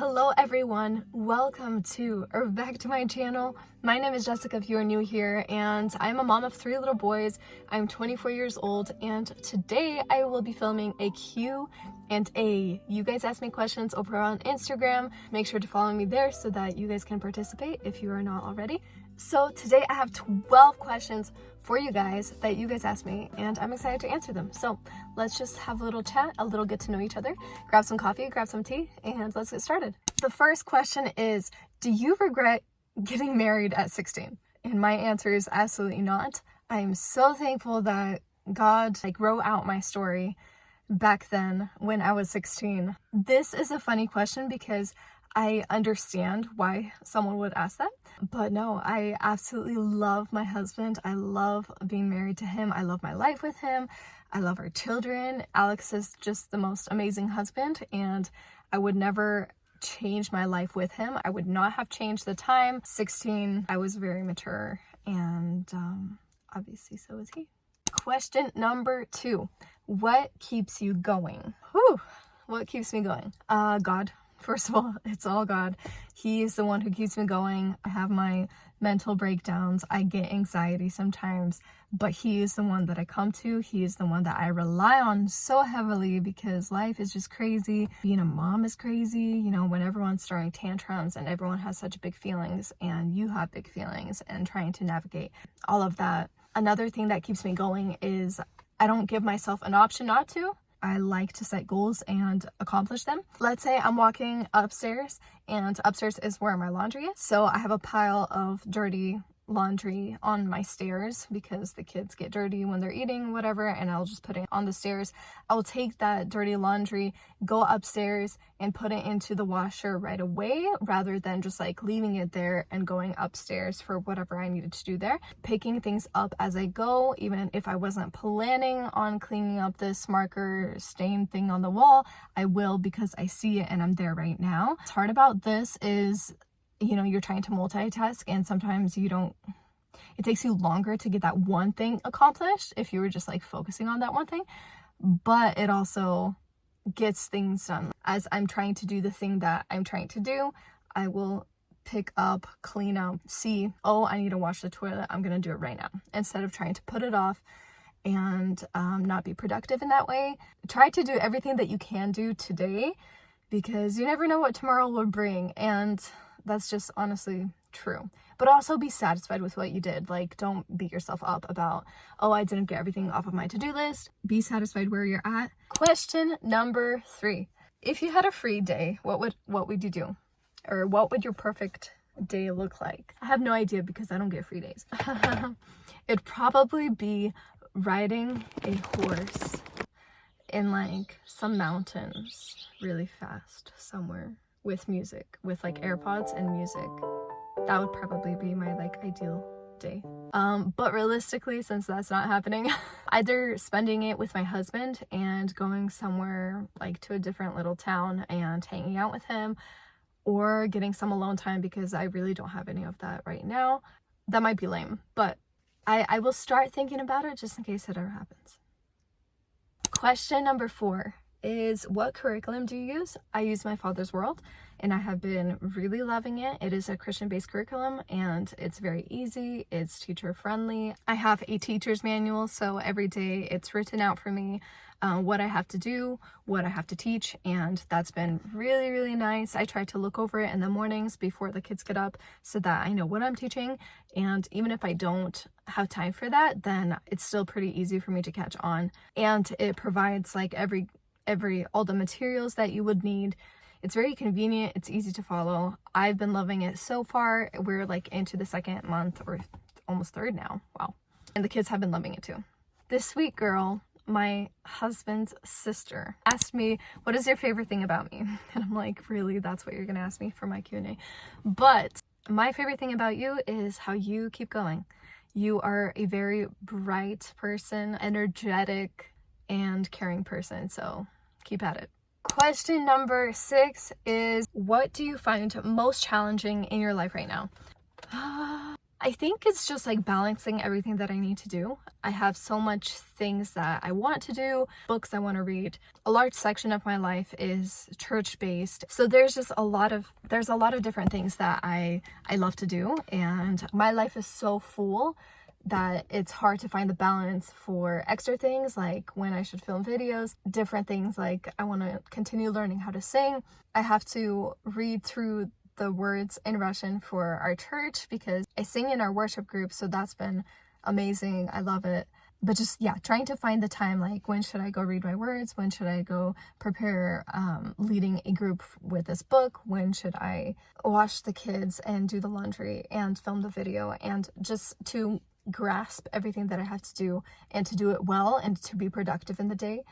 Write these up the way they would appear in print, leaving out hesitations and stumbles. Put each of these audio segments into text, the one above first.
Hello everyone, welcome to or back to my channel. My name is Jessica if you are new here, and I'm a mom of 3 little boys. I'm 24 years old, and today I will be filming a Q&A. You guys ask me questions over on Instagram. Make sure to follow me there so that you guys can participate if you are not already. So today I have 12 questions for you guys that you guys asked me, and I'm excited to answer them. So let's just have a little chat, a little get to know each other, grab some coffee, grab some tea, and let's get started. The first question is, do you regret getting married at 16? And my answer is absolutely not. I am so thankful that God wrote out my story back then when I was 16. This is a funny question because I understand why someone would ask that, but no, I absolutely love my husband. I love being married to him. I love my life with him. I love our children. Alex is just the most amazing husband, and I would never change my life with him. I would not have changed the time. 16, I was very mature, and obviously so was he. Question number 2, what keeps you going? What keeps me going? God. First of all, it's all God. He is the one who keeps me going. I have my mental breakdowns. I get anxiety sometimes, but he is the one that I come to. He is the one that I rely on so heavily because life is just crazy. Being a mom is crazy, you know, when everyone's throwing tantrums and everyone has such big feelings and you have big feelings and trying to navigate all of that. Another thing that keeps me going is I don't give myself an option not to. I like to set goals and accomplish them. Let's say I'm walking upstairs, and upstairs is where my laundry is. So I have a pile of dirty laundry on my stairs because the kids get dirty when they're eating, whatever, and I'll just put it on the stairs. I'll take that dirty laundry, go upstairs, and put it into the washer right away rather than just leaving it there and going upstairs for whatever I needed to do there. Picking things up as I go, even if I wasn't planning on cleaning up this marker stain thing on the wall, I will because I see it and I'm there right now. What's hard about this is, you know, you're trying to multitask and sometimes it takes you longer to get that one thing accomplished if you were just focusing on that one thing, but it also gets things done. As I'm trying to do the thing that I'm trying to do, I will pick up, clean up, see, oh, I need to wash the toilet, I'm gonna do it right now, instead of trying to put it off and not be productive in that way. Try to do everything that you can do today because you never know what tomorrow will bring, and that's just honestly true. But also be satisfied with what you did. Don't beat yourself up about, oh, I didn't get everything off of my to-do list. Be satisfied where you're at. Question number 3. If you had a free day, what would you do? Or what would your perfect day look like? I have no idea because I don't get free days. It'd probably be riding a horse in some mountains really fast somewhere with music, with AirPods and music. That would probably be my ideal day. But realistically, since that's not happening, either spending it with my husband and going somewhere to a different little town and hanging out with him, or getting some alone time because I really don't have any of that right now. That might be lame, but I will start thinking about it just in case it ever happens. Question number 4 is, what curriculum do you use? I use My Father's World, and I have been really loving it. It is a Christian-based curriculum, and it's very easy. It's teacher-friendly. I have a teacher's manual, so every day it's written out for me what I have to do, what I have to teach, and that's been really, really nice. I try to look over it in the mornings before the kids get up so that I know what I'm teaching, and even if I don't have time for that, then it's still pretty easy for me to catch on, and it provides all the materials that you would need. It's very convenient. It's easy to follow. I've been loving it so far. We're into the 2nd month, or almost 3rd now. Wow. And the kids have been loving it too. This sweet girl, my husband's sister, asked me, what is your favorite thing about me? And I'm like, really? That's what you're gonna ask me for my Q&A? But my favorite thing about you is how you keep going. You are a very bright person, energetic, and caring person, so keep at it. Question number 6 is, what do you find most challenging in your life right now? I think it's just like balancing everything that I need to do. I have so much things that I want to do, books I want to read. A large section of my life is church-based. So there's a lot of different things that I love to do, and my life is so full that it's hard to find the balance for extra things like when I should film videos, different things like I want to continue learning how to sing. I have to read through the words in Russian for our church because I sing in our worship group, so that's been amazing. I love it. But just, yeah, trying to find the time, like when should I go read my words? When should I go prepare leading a group with this book? When should I wash the kids and do the laundry and film the video? And just to grasp everything that I have to do and to do it well and to be productive in the day.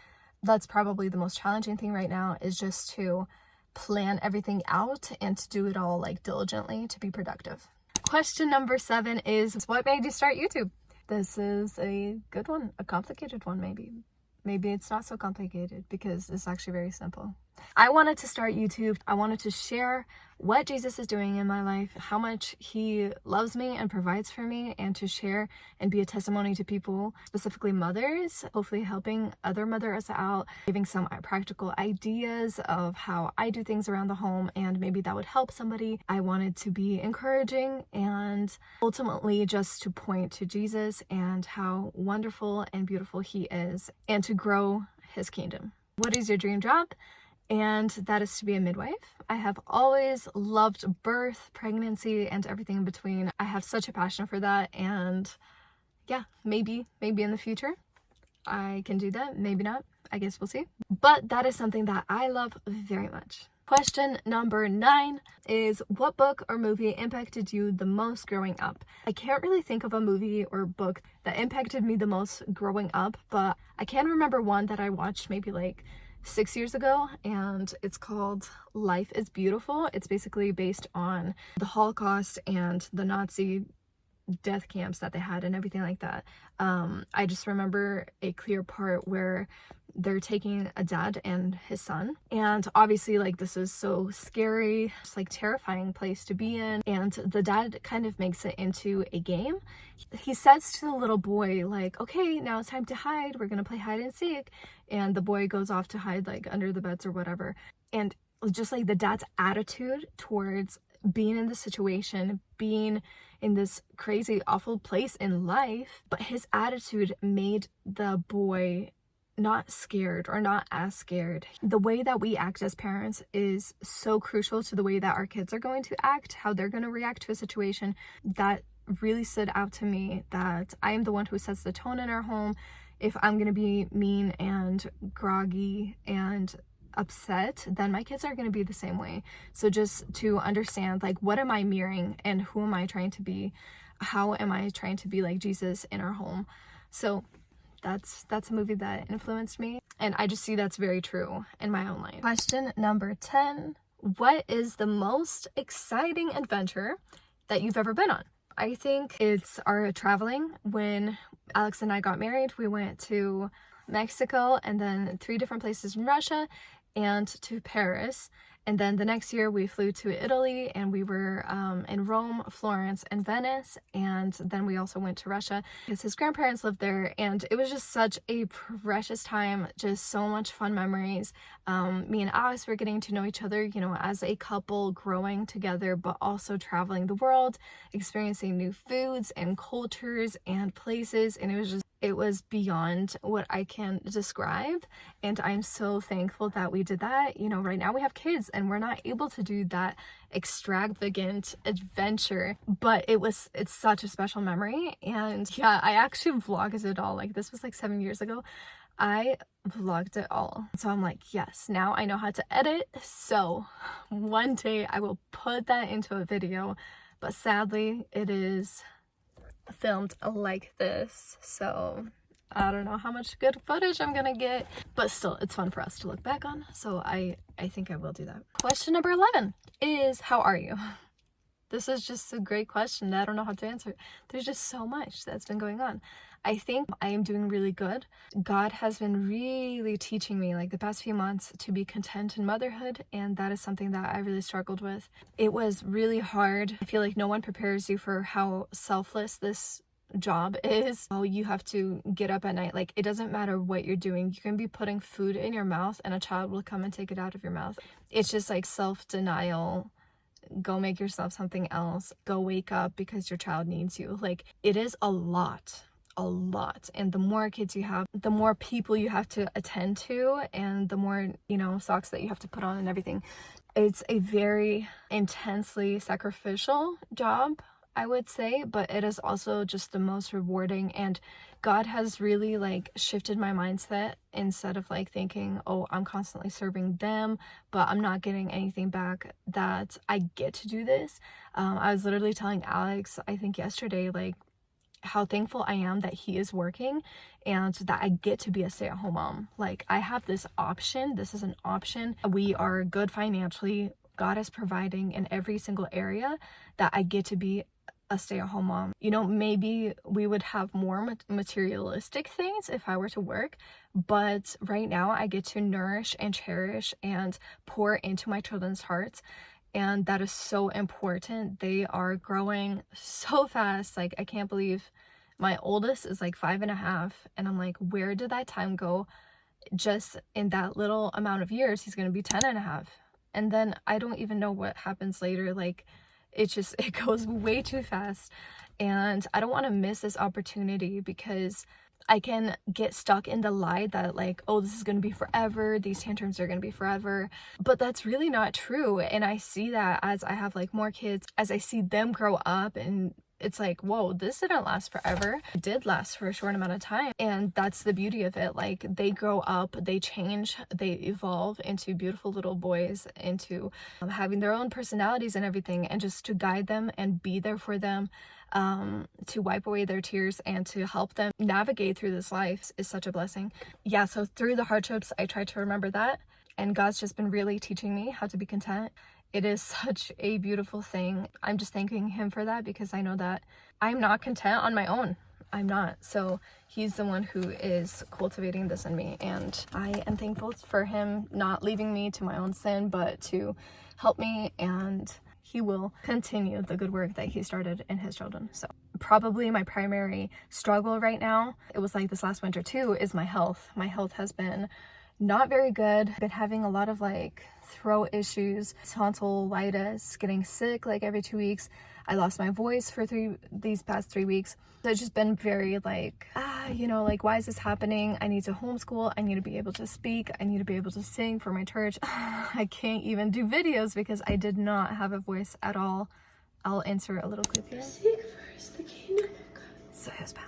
That's probably the most challenging thing right now, is just to plan everything out and to do it all like diligently to be productive. Question number 7 is, what made you start YouTube? This is a good one, a complicated one maybe. Maybe it's not so complicated because it's actually very simple. I wanted to start YouTube. I wanted to share what Jesus is doing in my life, how much he loves me and provides for me, and to share and be a testimony to people, specifically mothers, hopefully helping other mothers out, giving some practical ideas of how I do things around the home, and maybe that would help somebody. I wanted to be encouraging and ultimately just to point to Jesus and how wonderful and beautiful he is, and to grow his kingdom. What is your dream job? And that is to be a midwife. I have always loved birth, pregnancy, and everything in between. I have such a passion for that, and yeah, maybe in the future I can do that, maybe not, I guess we'll see. But that is something that I love very much. Question number 9 is, what book or movie impacted you the most growing up? I can't really think of a movie or book that impacted me the most growing up, but I can remember one that I watched maybe like 6 years ago, and it's called Life is Beautiful. It's basically based on the Holocaust and the Nazi death camps that they had and everything like that. I just remember a clear part where they're taking a dad and his son, and obviously like this is so scary, it's like terrifying place to be in, and the dad kind of makes it into a game. He says to the little boy like, okay, now it's time to hide, we're gonna play hide and seek, and the boy goes off to hide like under the beds or whatever. And just like the dad's attitude towards being in this situation, being in this crazy awful place in life, but his attitude made the boy not scared or not as scared. The way that we act as parents is so crucial to the way that our kids are going to act, how they're going to react to a situation. That really stood out to me, that I am the one who sets the tone in our home. If I'm going to be mean and groggy and upset, then my kids are going to be the same way. So just to understand, like, what am I mirroring and who am I trying to be? How am I trying to be like Jesus in our home? So that's a movie that influenced me, and I just see that's very true in my own life. Question number 10. What is the most exciting adventure that you've ever been on? I think it's our traveling. When Alex and I got married, we went to Mexico and then 3 different places in Russia and to Paris. And then the next year we flew to Italy, and we were in Rome, Florence, and Venice. And then we also went to Russia because his grandparents lived there. And it was just such a precious time, just so much fun memories. Me and Alex were getting to know each other, you know, as a couple, growing together, but also traveling the world, experiencing new foods and cultures and places. And it was beyond what I can describe, and I'm so thankful that we did that. You know, right now we have kids and we're not able to do that extravagant adventure, but it's such a special memory. And yeah, I actually vlogged it all. Like, this was like 7 years ago. I vlogged it all. So I'm like, yes, now I know how to edit. So one day I will put that into a video, but sadly it is filmed like this, so I don't know how much good footage I'm gonna get, but still it's fun for us to look back on, so I think I will do that. Question number 11 is, how are you? This is just a great question that I don't know how to answer. There's just so much that's been going on. I think I am doing really good. God has been really teaching me like the past few months to be content in motherhood, and that is something that I really struggled with. It was really hard. I feel like no one prepares you for how selfless this job is. How you have to get up at night. Like, it doesn't matter what you're doing. You can be putting food in your mouth and a child will come and take it out of your mouth. It's just like self-denial. Go make yourself something else. Go wake up because your child needs you. Like, it is a lot. And the more kids you have, the more people you have to attend to, and the more, socks that you have to put on and everything. It's a very intensely sacrificial job, I would say, but it is also just the most rewarding. And God has really like shifted my mindset. Instead of like thinking, oh, I'm constantly serving them but I'm not getting anything back, that I get to do this. I was literally telling Alex, I think yesterday, like how thankful I am that he is working and that I get to be a stay-at-home mom. Like, I have this option. This is an option. We are good financially. God is providing in every single area that I get to be a stay-at-home mom. Maybe we would have more materialistic things if I were to work, but right now I get to nourish and cherish and pour into my children's hearts, and that is so important. They are growing so fast. Like, I can't believe my oldest is like 5.5, and I'm like, where did that time go? Just in that little amount of years, he's gonna be 10.5, and then I don't even know what happens later. Like, it goes way too fast, and I don't want to miss this opportunity, because I can get stuck in the lie that like, oh, this is going to be forever, these tantrums are going to be forever, but that's really not true. And I see that as I have like more kids, as I see them grow up, and it's like, whoa, this didn't last forever. It did last for a short amount of time, and that's the beauty of it. Like, they grow up, they change, they evolve into beautiful little boys, into having their own personalities and everything, and just to guide them and be there for them, to wipe away their tears and to help them navigate through this life is such a blessing. Yeah, so through the hardships, I try to remember that, and God's just been really teaching me how to be content. It is such a beautiful thing. I'm just thanking him for that, because I know that I'm not content on my own. I'm not. So he's the one who is cultivating this in me, and I am thankful for him not leaving me to my own sin, but to help me, and he will continue the good work that he started in his children. So probably my primary struggle right now, it was like this last winter too, is my health. My health has been not very good. I've been having a lot of like throat issues, tonsillitis, getting sick like every 2 weeks. I lost my voice for these past 3 weeks. So it's just been very like, like, why is this happening? I need to homeschool. I need to be able to speak. I need to be able to sing for my church. I can't even do videos because I did not have a voice at all. I'll insert a little clip here. Seek first the kingdom of God. So it was bad.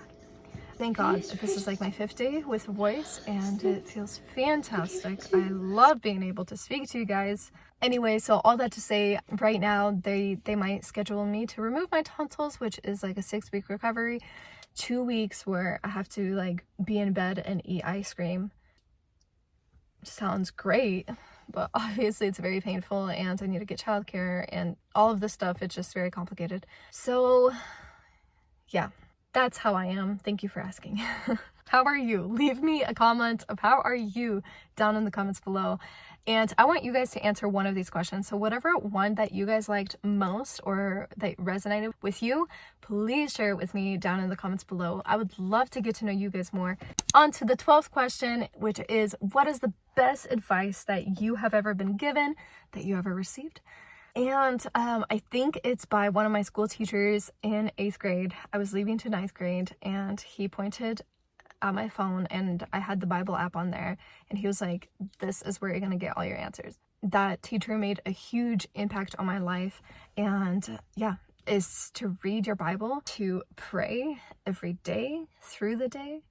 Thank God, this is like my 5th day with voice, and it feels fantastic. I love being able to speak to you guys. Anyway, so all that to say, right now they might schedule me to remove my tonsils, which is like a 6-week recovery, 2 weeks where I have to like be in bed and eat ice cream. Sounds great, but obviously it's very painful, and I need to get childcare and all of this stuff. It's just very complicated. So yeah, that's how I am. Thank you for asking. How are you? Leave me a comment of how are you down in the comments below. And I want you guys to answer one of these questions. So whatever one that you guys liked most or that resonated with you, please share it with me down in the comments below. I would love to get to know you guys more. On to the 12th question, which is, what is the best advice that you have ever been given, that you ever received? And I think it's by one of my school teachers in 8th grade. I was leaving to 9th grade, and he pointed at my phone, and I had the Bible app on there, and he was like, this is where you're gonna get all your answers. That teacher made a huge impact on my life, and yeah, is to read your Bible, to pray every day through the day.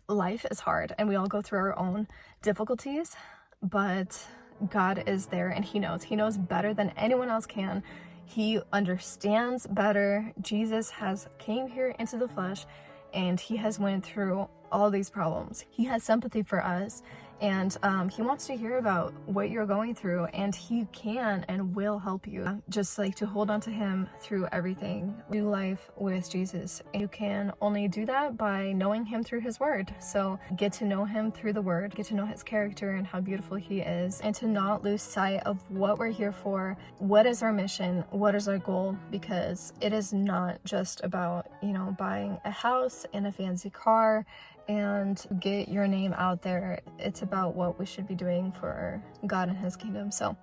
Life is hard, and we all go through our own difficulties, but God is there, and he knows better than anyone else can. He understands better. Jesus has came here into the flesh, and he has went through all these problems. He has sympathy for us, and he wants to hear about what you're going through, and he can and will help you. Just like to hold on to him through everything. Do life with Jesus. You can only do that by knowing him through his word. So get to know him through the word, get to know his character and how beautiful he is, and to not lose sight of what we're here for, what is our mission, what is our goal, because it is not just about, you know, buying a house and a fancy car and get your name out there. It's about what we should be doing for God and his kingdom. So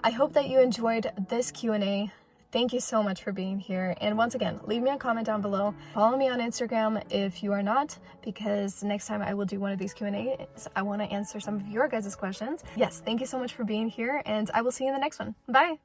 I hope that you enjoyed this Q&A. Thank you so much for being here. And once again, leave me a comment down below. Follow me on Instagram if you are not, because next time I will do one of these Q&As. I want to answer some of your guys' questions. Yes, thank you so much for being here, and I will see you in the next one. Bye.